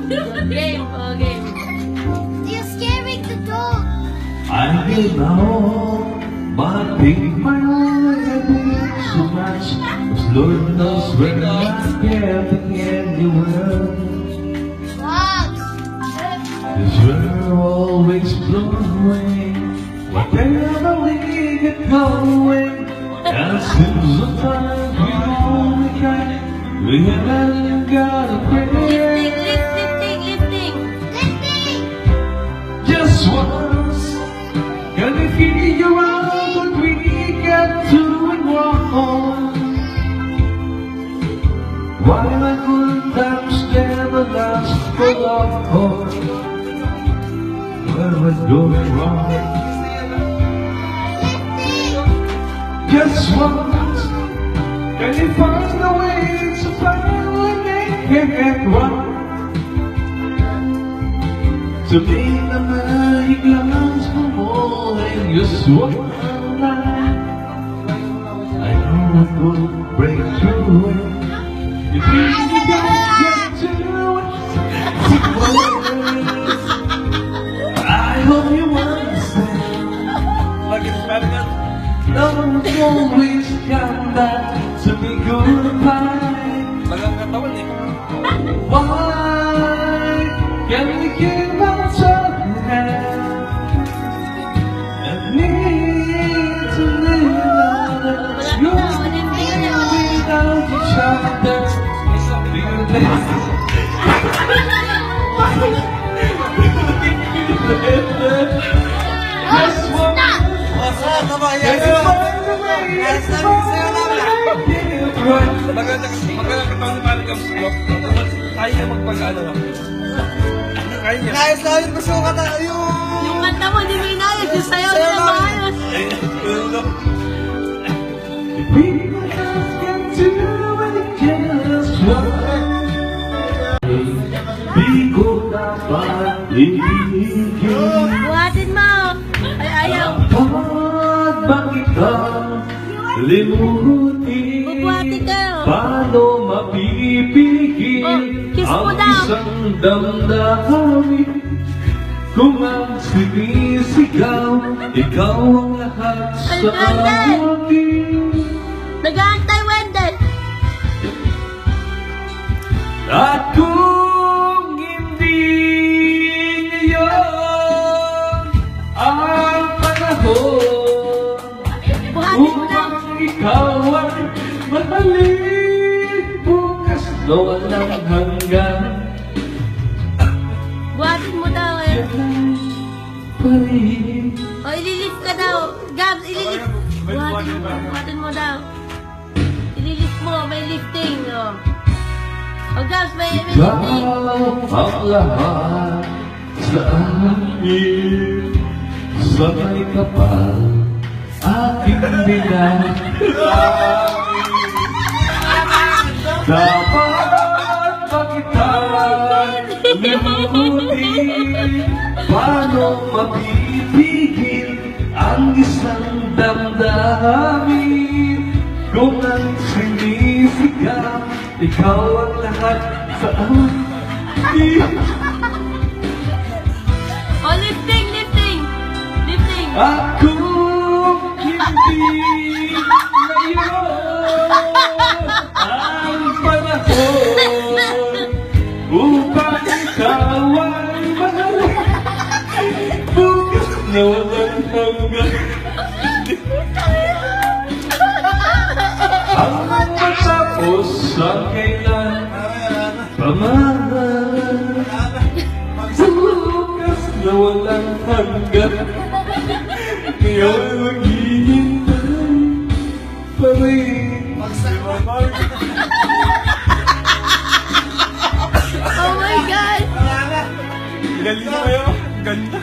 Game, game. You're scaring the dog. I will know, but think my head so much. 'Cause Lord knows we're not getting anywhere. Dog. This we're always blowing, whatever we get going. And since the time we only can, we haven't got a prayer. Lifting. Lifting. Just once, can we figure out what we get doing wrong? Why my good times never last for long? Where we're going wrong? Just once, can you find a way to finally make it right? To be the man you glass for more than just one night. I know it will break through it. You think you can get to it? I hope you understand. Don't always come back to be goodbye. Why can't we give us a hand and need to live without each other? Just one. Kaya magpag-ano. Kaya niya. Ayos lang yun, gusto ko kata yung... Yung kanta mo, di mo inayos. Yung sayaw mo na maayos. Di ko dapat ibigin. Buhatin mo. Ay, ayaw. Bakit kita limutin? Bubuhatin ka. Paano mapipigil Oh, kiss mo ang daw. isang damdamin? Kung ang sinisigaw, ikaw ang lahat sa Wendell! akin. Nag-aantay, Wendell. At kung hindi ngayon ang panahon Buhatin mo na. upang ikaw ay mahalin, bukas na walang hanggan, Buhatin mo daw eh. pa rin. O, ililift ka daw. Gabs, ililift. Buhatin mo daw. Ililift mo, may lifting. O, Gabs, may lifting. Ikaw ang lahat sa akin, sabay ka pa aking dinaramin. Dapat ba kita limutin? Paano mapipigil ang isang damdamin? Kung ang sinisigaw, ikaw ang lahat sa akin. O, lifting. Lifting. At kung hindi ngayon ang panahon upang ikaw ay mahalin, bukas na walang hanggan, ang matapos ang kailan pamahal, bukas na walang hanggan. Ngayon ay maghihintay pa rin. Oh my God. Galing na kayo. Ganda.